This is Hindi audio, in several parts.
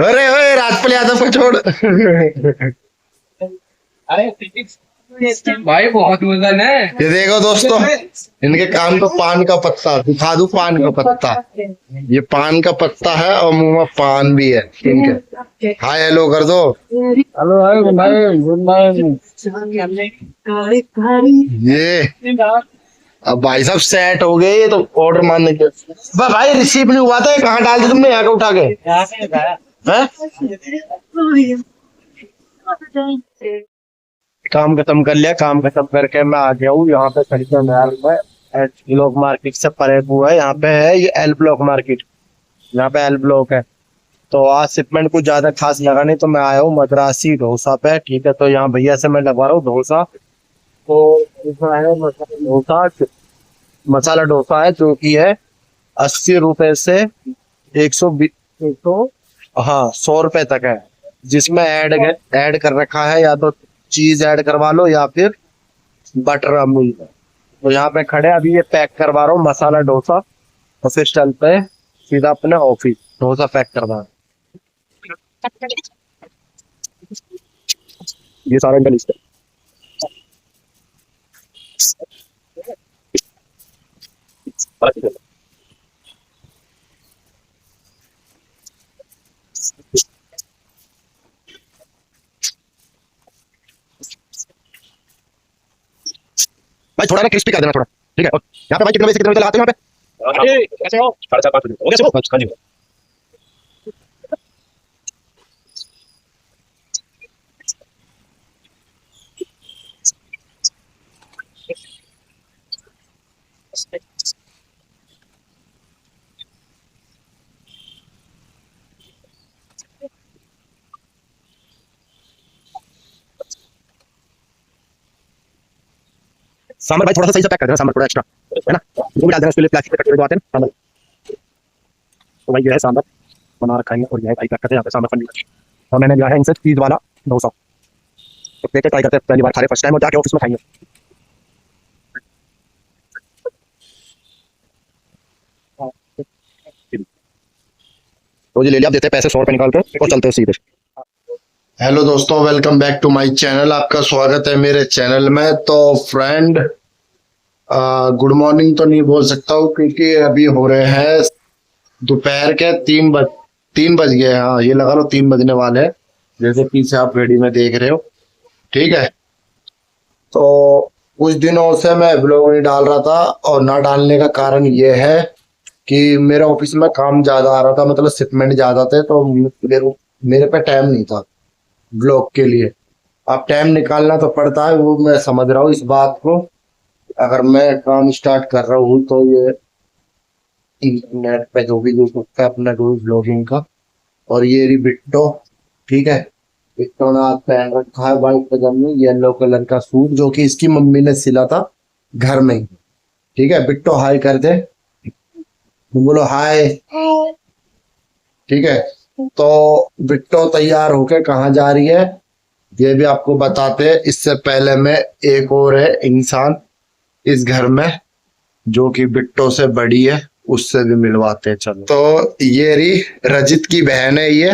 अरे ओए राजपाल यादव को छोड़। अरे भाई बहुत वजन है। ये देखो दोस्तों, इनके कान पे पान का पत्ता दिखा दूं, पान का पत्ता। ये पान का पत्ता है और मुंह में पान भी है इनके। हाय हेलो कर दो। हेलो भाई, गुड नाइट, गुड नाइट। ये अब भाई साहब सेट हो गए, ये तो ऑर्डर मारने के भाई रिसीव नहीं हुआ था। कहाँ डाल दी तुमने यहाँ के उठा के? हैं? काम खत्म कर लिया, काम खत्म करके मैं आ गया हूँ यहाँ पे खरीदने में। एल ब्लॉक मार्केट से परे हुआ है, यहाँ पे है ये एल ब्लॉक मार्केट। यहाँ पे एल ब्लॉक है। तो आज शिपमेंट कुछ ज्यादा खास लगा नहीं, तो मैं आया हूँ मद्रासी डोसा पे। ठीक है, तो यहाँ भैया से मैं लगवा रहा हूँ डोसा। तो इसमें है मसाला डोसा है, जो कि है 80 रुपए से 120, 100, हाँ 100 रुपए तक है। जिसमें ऐड कर रखा है या तो चीज ऐड करवा लो या फिर बटर अमूल। तो यहाँ पे खड़े अभी ये पैक करवा रहा हूँ मसाला डोसा, और फिर चलते हैं सीधा अपने ऑफिस डोसा पैक करवा। ये सारा इनका लिस्ट है। भाई थोड़ा ना क्रिस्पी कर देना थोड़ा, ठीक है। और यहाँ पे भाई कितने बजे से कितने बजे लगाते हो यहाँ पे? कैसे हो? 4:30 बजे हो गया सुबह? हाँ जी। सांबर भाई थोड़ा सा सही से पैक कर देना, सांबर थोड़ा एक्स्ट्रा है ना, वो भी डाल देना उसके लिए। प्लास्टिक के कटोरे जो आते हैं सांबर। तो भाई ये है सांबर बना रखा है, और ये है भाई पैक करते हैं यहाँ पे सांबर पनीर। और मैंने लिया है इनसे चीज वाला डोसा। तो देखते ट्राई करते हैं, पहली बार खा रहे, फर्स्ट टाइम, और जाके ऑफिस में खाएंगे। तो ये ले लिया, आप देते हैं पैसे 100 रुपए निकाल के और चलते हैं सीधे। हेलो दोस्तों, welcome back to my channel. आपका स्वागत है मेरे चैनल में। तो फ्रेंड गुड मॉर्निंग तो नहीं बोल सकता हूँ, क्योंकि अभी हो रहे हैं दोपहर के 3 बज गए। हाँ ये लगा लो 3 बजने वाले हैं, जैसे पीछे आप घड़ी में देख रहे हो। ठीक है, तो कुछ दिनों से मैं ब्लॉग नहीं डाल रहा था, और ना डालने का कारण ये है कि मेरे ऑफिस में काम ज्यादा आ रहा था, मतलब शिपमेंट ज्यादा थे, तो मेरे पे टाइम नहीं था ब्लॉग के लिए। अब टाइम निकालना तो पड़ता है, वो मैं समझ रहा हूँ इस बात को। अगर मैं काम स्टार्ट कर रहा हूँ तो ये इंटरनेट पे जो भी यूज होता है अपना रोज ब्लॉगिंग का। और ये रही बिट्टो, ठीक है। बिट्टो ने आज पहन रखा है व्हाइट पजामे येलो कलर का सूट, जो कि इसकी मम्मी ने सिला था घर में ही। ठीक है, बिट्टो हाय कर दे, बोलो हाय। ठीक है, तो बिट्टो तैयार होके कहाँ जा रही है ये भी आपको बताते हैं। इससे पहले मैं एक और है इंसान इस घर में जो कि बिट्टो से बड़ी है, उससे भी मिलवाते हैं। चलो, तो ये रही रजित की बहन है ये,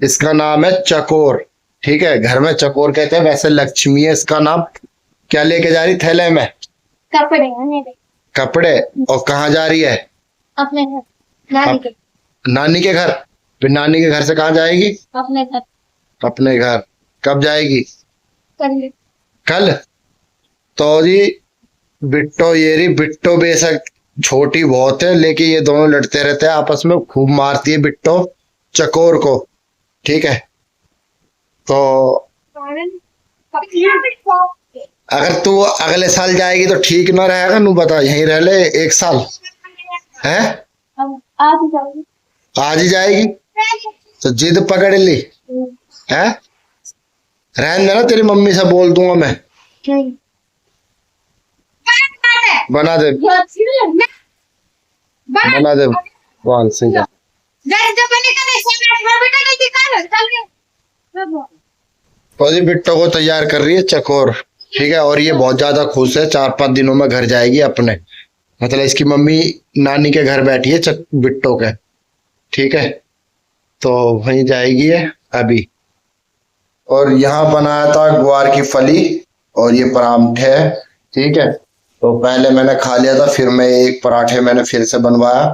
इसका नाम है चकोर। ठीक है, घर में चकोर कहते हैं, वैसे लक्ष्मी है इसका नाम। क्या लेके जा रही थैले में? कपड़े मेरे। कपड़े। और कहाँ जा रही है? अपने घर, नानी के। नानी के घर। फिर नानी के घर से कहाँ जाएगी? अपने घर। अपने घर कब जाएगी? कल। कल। तो जी बिट्टो, ये रही बिट्टो बेशक छोटी बहुत है, लेकिन ये दोनों लड़ते रहते हैं आपस में, खूब मारती है बिट्टो चकोर को। ठीक है, तो अगर तू अगले साल जाएगी तो ठीक ना रहेगा, नू बता, यहीं रह ले 1 साल है। आज ही जाऊंगी। आज ही जाएगी तो जिद पकड़ ली है। रहने देना, तेरी मम्मी से बोल दूंगा मैं, बना दे बना दे वाल से। तो जी बिट्टो को तैयार कर रही है चकोर। ठीक है, और ये बहुत ज्यादा खुश है, 4-5 दिनों में घर जाएगी अपने। मतलब इसकी मम्मी नानी के घर बैठी है बिट्टो के। ठीक है, तो वहीं जाएगी ये अभी। और यहाँ बनाया था ग्वार की फली और ये पराठे है, ठीक है। तो पहले मैंने खा लिया था, फिर मैं एक पराठे मैंने फिर से बनवाया,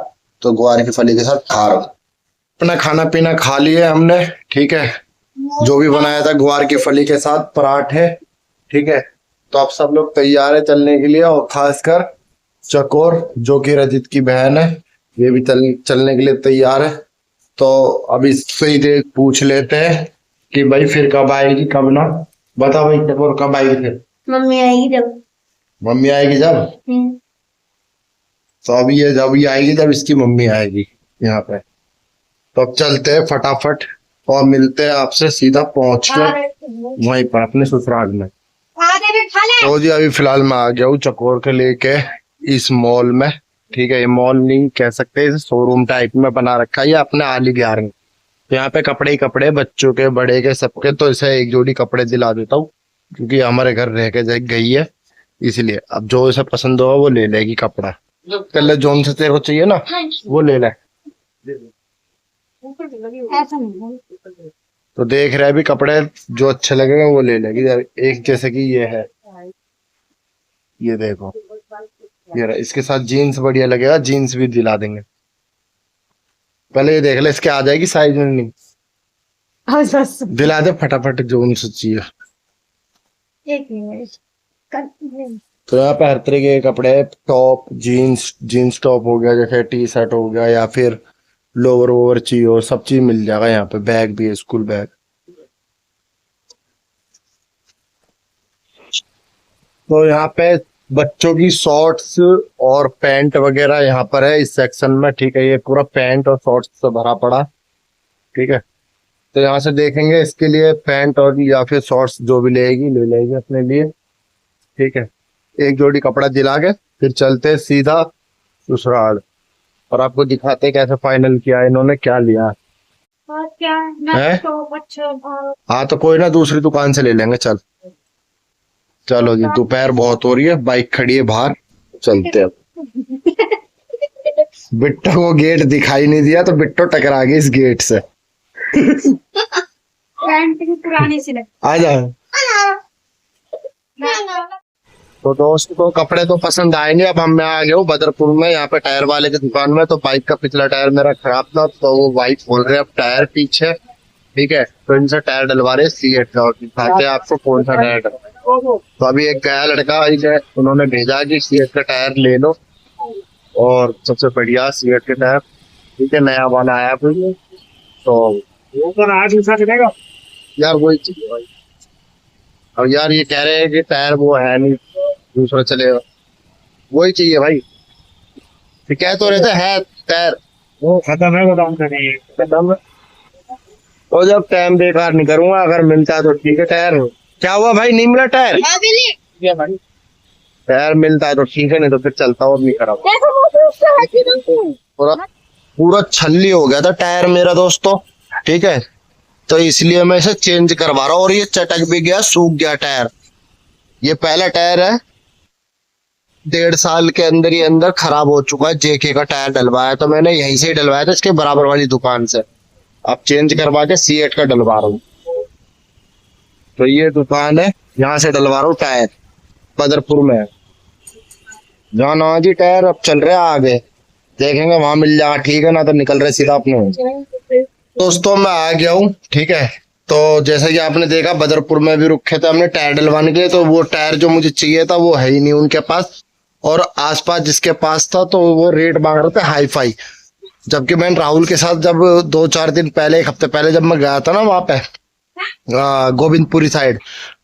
तो ग्वार की फली के साथ खा रहा हूँ। अपना खाना पीना खा लिया हमने, ठीक है। जो भी बनाया था ग्वार की फली के साथ पराठे, ठीक है। तो अब सब लोग तैयार है चलने के लिए, और खासकर चकोर जो कि रजित की बहन है, ये भी चलने के लिए तैयार है। तो अब इससे ही पूछ लेते हैं कि भाई फिर कब आएगी कब ना। बता भाई चकोर कब आएगी फिर? मम्मी आएगी जब। मम्मी आएगी जब? तो अभी ये जब ये आएगी जब इसकी मम्मी आएगी यहाँ पे। तो अब चलते हैं फटाफट और मिलते हैं आपसे सीधा पहुंच के वहीं पर अपने ससुराल में। तो जी अभी फिलहाल मैं आ गया हूँ चकोर के लेके इस मॉल में, ठीक है। ये मॉल नहीं कह सकते, इसे शोरूम टाइप में बना रखा है ये अपने आली बिहार में। तो यहाँ पे कपड़े ही कपड़े, बच्चों के बड़े के सबके। तो इसे एक जोड़ी कपड़े दिला देता हूँ क्योंकि हमारे घर रह के गई है, इसलिए अब जो इसे पसंद होगा वो ले लेगी कपड़ा। पहले जोन से तेरे को चाहिए ना वो ले ले। तो देख रहे अभी कपड़े जो अच्छे लगेगा वो ले लेगी। एक जैसे कि ये है, ये देखो, ये रहा। इसके साथ जीन्स बढ़िया लगेगा, जीन्स भी दिला देंगे। पहले ये देख ले इसके आ जाएगी साइज में नहीं, दिला दे फटाफट जो उनसे चाहिए। तो यहाँ पे हर तरह के कपड़े, टॉप, जीन्स टॉप हो गया, जैसे टी शर्ट हो गया, या फिर लोअर वोवर चाहिए हो, सब चीज मिल जाएगा यहाँ पे। बैग भी है, स्कूल बैग। तो यहाँ पे बच्चों की शॉर्ट्स और पैंट वगैरह यहाँ पर है इस सेक्शन में, ठीक है। ये पूरा पैंट और शॉर्ट्स से भरा पड़ा, ठीक है। तो यहाँ से देखेंगे इसके लिए पैंट और या फिर शॉर्ट्स जो भी लेगी ले लेगी अपने लिए, ठीक है। एक जोड़ी कपड़ा दिला के फिर चलते सीधा ससुराल और आपको दिखाते कैसे फाइनल किया इन्होंने, क्या लिया है। हाँ तो कोई ना, दूसरी दुकान से ले लेंगे। चलो जी, दोपहर बहुत हो रही है, बाइक खड़ी है बाहर, चलते हैं। बिट्टो को गेट दिखाई नहीं दिया तो बिट्टो टकरा गई इस गेट से। पुरानी सी आ जाओ। तो दोस्तों कपड़े तो पसंद आए नहीं। अब मैं आ गया हूँ बदरपुर में, यहाँ पे टायर वाले की दुकान में। तो बाइक का पिछला टायर मेरा खराब था, तो वो बाइक बोल रहे अब टायर पीछे, ठीक है। तो इनसे टायर डलवा रहे सीएट का, और दिखाते हैं आपको कौन सा टायर डलवा। तो अभी एक गया लड़का, उन्होंने भेजा कि सीएट का टायर ले लो, और सबसे बढ़िया सीएट के टायर, ठीक है, नया वाला आया फिर। तो यार वही चाहिए भाई। और यार ये कह रहे हैं कि टायर वो है नहीं, दूसरा चलेगा, वही चाहिए भाई। तो कह तो रहते है टायर वो खत्म है, गोदाम का नहीं है खत्म। तो जब टाइम बेकार नहीं करूंगा, अगर मिलता है तो ठीक है टायर। क्या हुआ भाई, नहीं मिला टायर? टायर मिलता है तो ठीक है, नहीं तो फिर चलता हूँ, नहीं खराब। पूरा छल्ली हो गया था टायर मेरा दोस्तों, ठीक है। तो इसलिए मैं इसे चेंज करवा रहा हूँ, और ये चटक भी गया, सूख गया टायर। ये पहला टायर है, 1.5 साल के अंदर ही अंदर खराब हो चुका है। जेके का टायर डलवाया तो मैंने यहीं से ही डलवाया था, इसके बराबर वाली दुकान से। अब चेंज करवा के सीएट का डलवा रहा हूँ। तो ये दुकान है, यहाँ से डलवा रहा हूँ टायर, बदरपुर में। जाना जी टायर, अब चल रहे आगे, देखेंगे वहां मिल जाएगा, ठीक है ना, तो निकल रहे सीधा अपने। दोस्तों मैं आ गया हूँ, ठीक है। तो जैसे कि आपने देखा बदरपुर में भी रुके थे हमने टायर डलवाने के लिए, तो वो टायर जो मुझे चाहिए था वो है ही नहीं उनके पास, और आसपास जिसके पास था तो वो रेट मांग रहे थे हाई फाई। जबकि मैंने राहुल के साथ जब 2-4 दिन पहले, 1 हफ्ते पहले जब मैं गया था ना वहां पे गोविंदपुरी साइड,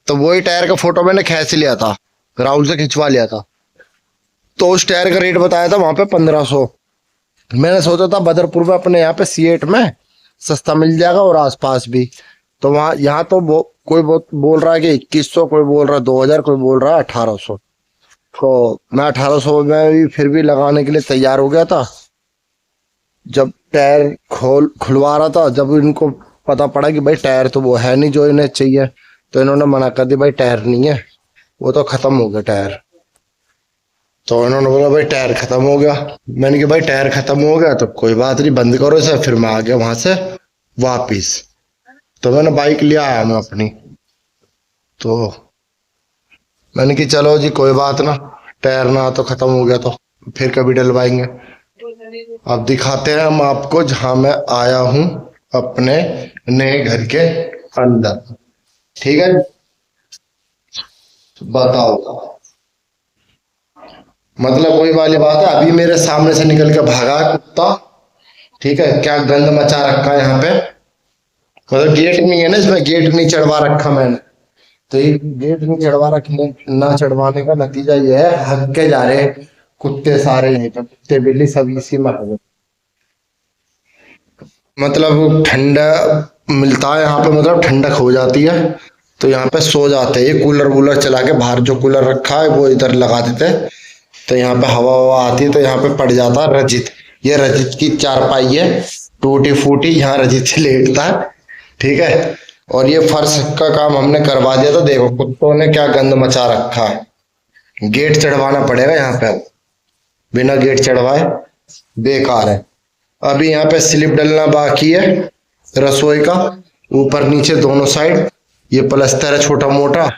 तो वही टायर का फोटो मैंने खींच लिया था, राहुल से खिंचवा लिया था। तो उस टायर का रेट बताया था वहां पे 1500। मैंने सोचा था बदरपुर में अपने यहाँ पे सीएट में सस्ता मिल जाएगा और आसपास भी। तो वहाँ यहाँ तो कोई बोल रहा है कि 2100, कोई बोल रहा है 2000, कोई बोल रहा है 1800। तो मैं 1800 में भी फिर भी लगाने के लिए तैयार हो गया था। जब टायर खुलवा रहा था, जब इनको पता पड़ा कि भाई टायर तो वो है नहीं जो इन्हें चाहिए, तो इन्होंने मना कर दी, भाई टायर नहीं है, वो तो खत्म हो गया टायर। तो इन्होंने बोला भाई टायर खत्म हो गया। मैंने कहा भाई टायर खत्म हो गया तो कोई बात नहीं, बंद करो इसे। फिर मैं आ गया वहां से, वापिस। तो मैंने बाइक लिया आया मैं अपनी, तो मैंने कि चलो जी कोई बात ना, टायर ना तो खत्म हो गया तो फिर कभी डलवाएंगे। अब दिखाते हैं हम आपको जहां मैं आया हूं अपने नए घर के अंदर। ठीक है, बताओ। मतलब वही वाली बात है, अभी मेरे सामने से निकल के भागा है कुत्ता। ठीक है, क्या गंद मचा रखा है यहाँ पे। मतलब गेट नहीं है ना इसमें, गेट नहीं चढ़वा रखा मैंने। तो ये गेट नहीं चढ़वा रखने, ना चढ़वाने का नतीजा ये है, हक के जा रहे हैं कुत्ते सारे यहीं पे, कुत्ते बिल्ली सब इसी में आ गए। मतलब ठंडा मिलता है यहाँ पे, मतलब ठंडक हो जाती है, तो यहाँ पे सो जाते हैं। ये कूलर वूलर चला के बाहर जो कूलर रखा है वो इधर लगा देते हैं, तो यहाँ पे हवा हवा आती है, तो यहाँ पे पड़ जाता है रजित। ये रजित की चारपाई है, टूटी फूटी, यहाँ रजित से लेटता है। ठीक है, और ये फर्श का काम हमने करवा दिया, तो देखो कुत्तों ने क्या गंद मचा रखा है। गेट चढ़वाना पड़ेगा यहाँ पे, बिना गेट चढ़वाए बेकार है। अभी यहाँ पे स्लिप डलना बाकी है रसोई का, ऊपर नीचे दोनों साइड। ये प्लस्तर है छोटा मोटा,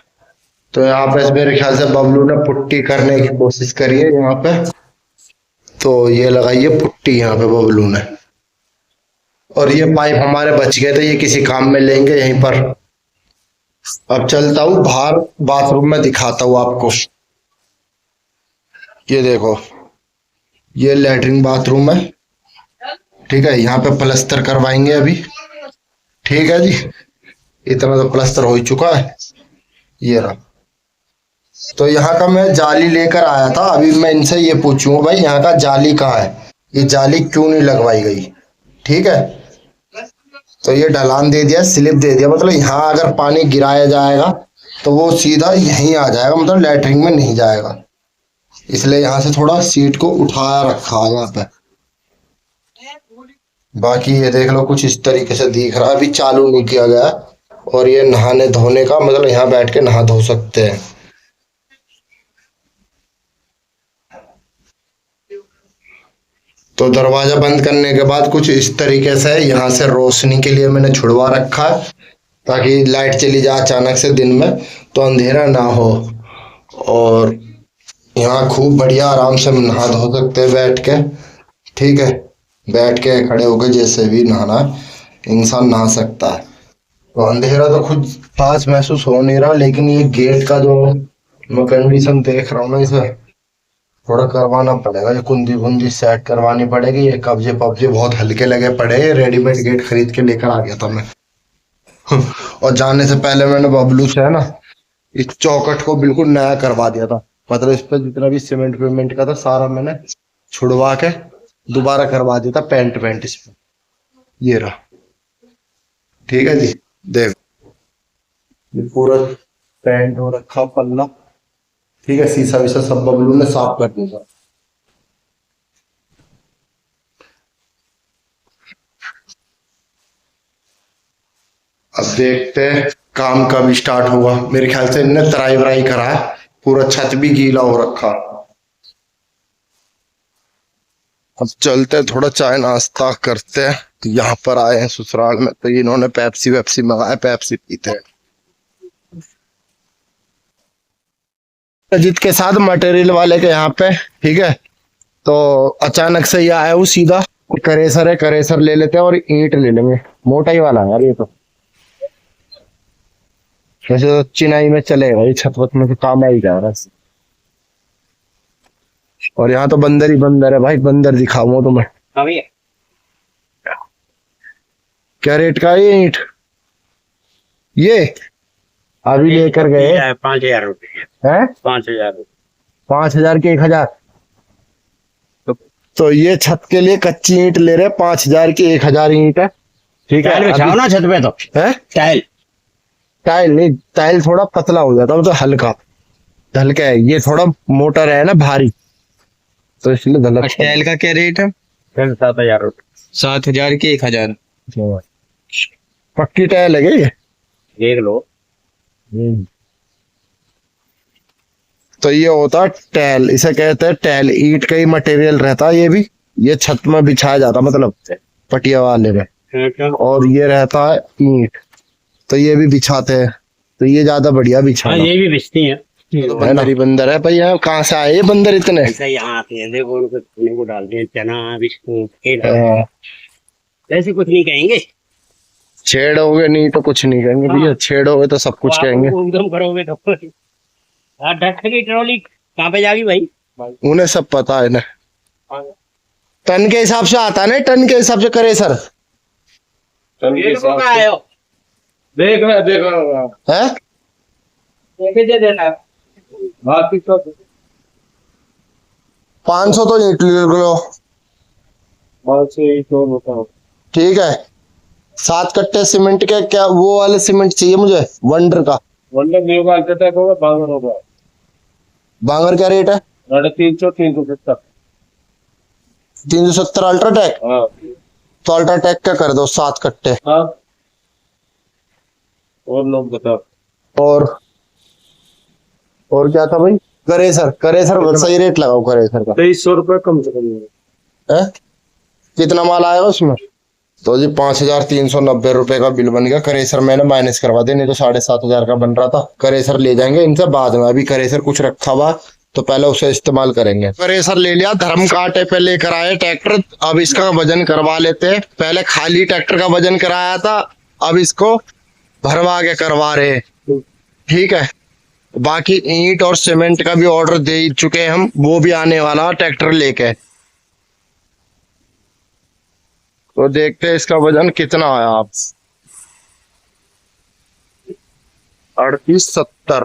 तो यहाँ पे मेरे ख्याल से बबलू ने पुट्टी करने की कोशिश करी है यहाँ पे, तो ये लगाई है पुट्टी यहाँ पे बबलू ने। और ये पाइप हमारे बच गए थे, ये किसी काम में लेंगे यहीं पर। अब चलता हूँ बाहर, बाथरूम में दिखाता हूँ आपको। ये देखो, ये लैट्रिन बाथरूम है। ठीक है, यहाँ पे प्लस्तर करवाएंगे अभी। ठीक है जी, इतना तो प्लस्तर हो ही चुका है। ये रहा, तो यहाँ का मैं जाली लेकर आया था। अभी मैं इनसे ये पूछूंगा भाई यहाँ का जाली कहाँ है, ये जाली क्यों नहीं लगवाई गई। ठीक है, तो ये ढलान दे दिया, स्लिप दे दिया, मतलब यहाँ अगर पानी गिराया जाएगा तो वो सीधा यहीं आ जाएगा, मतलब लैट्रिन में नहीं जाएगा। इसलिए यहाँ से थोड़ा सीट को उठाया रखा है यहाँ पे। बाकी ये देख लो कुछ इस तरीके से दिख रहा है, अभी चालू नहीं किया गया। और ये नहाने धोने का, मतलब यहाँ बैठ के नहा धो सकते हैं। तो दरवाजा बंद करने के बाद कुछ इस तरीके से, यहाँ से रोशनी के लिए मैंने छुड़वा रखा है, ताकि लाइट चली जाए अचानक से दिन में तो अंधेरा ना हो। और यहाँ खूब बढ़िया आराम से नहा धो सकते हैं बैठ के। ठीक है, बैठ के खड़े होकर जैसे भी नहाना इंसान नहा सकता है। तो अंधेरा तो खुद पास महसूस हो नहीं रहा, लेकिन ये गेट का जो मैं कंडीशन देख रहा हूँ ना, इसे थोड़ा करवाना पड़ेगा। ये कुंडी कुंडी सेट करवानी पड़ेगी। ये कब्जे पब्जे बहुत हल्के लगे पड़े, रेडीमेड गेट खरीद के लेकर आ गया था मैं। और जाने से पहले मैंने बबलू से है ना इस चौकट को बिल्कुल नया करवा दिया था, मतलब इस पर जितना भी सीमेंट वेमेंट का था सारा मैंने छुड़वा के दोबारा करवा दिया था, पेंट इसमें। ये रहा, ठीक है जी, देख ये पूरा पेंट हो रखा पल्ला। ठीक है, शीशा विशा सब बबलू ने साफ कर दिया। अब देखते हैं काम कब स्टार्ट होगा। मेरे ख्याल से इनने तराई वराई करा है, पूरा छत भी गीला हो रखा। अब चलते हैं थोड़ा चाय नाश्ता करते हैं। यहाँ पर आए हैं ससुराल में, तो इन्होंने पेप्सी वेप्सी मंगाया, पेप्सी पीते हैं। अजीत के साथ मटेरियल वाले के यहाँ पे। ठीक है, तो अचानक से ये आया हूँ सीधा, करेसर है, करेसर ले लेते हैं और ईंट ले लेंगे। मोटा ही वाला है यार ये तो, वैसे तो चिनाई में चलेगा, ये छत वत में तो काम आ ही जा रहा है। और यहाँ तो बंदर ही बंदर है भाई, बंदर दिखाऊंगा तुम्हें। क्या रेट का है ये ईंट? ये अभी लेकर गए 5,000 रुपये है, 5,000 5,000 के 1,000। तो ये छत के लिए कच्ची ईंट ले रहे 5,000 की 1,000 ईंट है। ठीक है, टाइल बिछाओ ना छत पे, तो है टाइल टाइल नहीं, टाइल थोड़ा पतला हो जाता, मतलब हल्का हल्का है, ये थोड़ा मोटा है ना भारी, तो इसलिए धलक। टाइल का क्या रेट है? 7,000 रुपये। 7,000 के 1,000। पक्की टाइल है क्या ये? देख लो। तो ये होता है टैल, इसे कहते हैं टैल। ईंट का ही मटेरियल रहता है ये भी, ये छत में बिछाया जाता, मतलब पटिया वाले में। अच्छा। और ये रहता है ईंट, तो ये भी बिछाते हैं, तो ये ज्यादा बढ़िया हाँ बिछाना। ये भी बेचती हैं। तो बंदर ही बंदर है भाई, यहाँ कहाँ से आए ये बंदर इतने? ऐसा यहाँ आते हैं, देखो उनको खाने को डालते हैं, चना बिस्कुट केला, हाँ, ऐसे कुछ नहीं कहेंगे। छेड़ोगे नहीं तो कुछ नहीं कहेंगे भैया, छेड़ोगे तो सब कुछ आप कहेंगे। उनको एकदम करोगे तो हाँ, डॉक्टर की ट्रॉली कहाँ पे जाएगी भाई? उन्हें सब पता है ना, टन के हिसाब से आता है ना, टन के हिसाब से करे सर ये तो कहाँ आए हो? देख रहा देख रहा है। लेके दे देना। बाकी तो 500 तो ईंट ले लो, बहुत से तो बताओ। ठीक है। 7 कट्टे सीमेंट के, क्या वो वाले सीमेंट चाहिए मुझे, वंडर का। वंडर न्यू का अल्ट्राटेक होगा, बांगर होगा, बांगर क्या रेट है? 350 370। 370 अल्ट्राटेक। हाँ तो अल्ट्राटेक का कर दो 7 कट्टे। हाँ। और लोग बताओ। और क्या था भाई? करेसर, करेसर सही रेट लगाओ करेसर का। 2300 रुपये कम से कम। है? कितना माल आएगा उसमें? तो जी 5390 रुपए का बिल बन गया। करेसर मैंने माइनस करवा दिया, नहीं तो 7500 का बन रहा था। करेसर ले जाएंगे इनसे बाद में, अभी करेसर कुछ रखा हुआ तो पहले उसे इस्तेमाल करेंगे। करेसर ले लिया, धर्म कांटे पे लेकर आए ट्रैक्टर, अब इसका वजन करवा लेते हैं। पहले खाली ट्रैक्टर का वजन कराया था, अब इसको भरवा के करवा रहे, ठीक है। बाकी ईंट और सीमेंट का भी ऑर्डर दे ही चुके हैं हम, वो भी आने वाला ट्रैक्टर लेके। तो देखते हैं इसका वजन कितना आया। आप 3870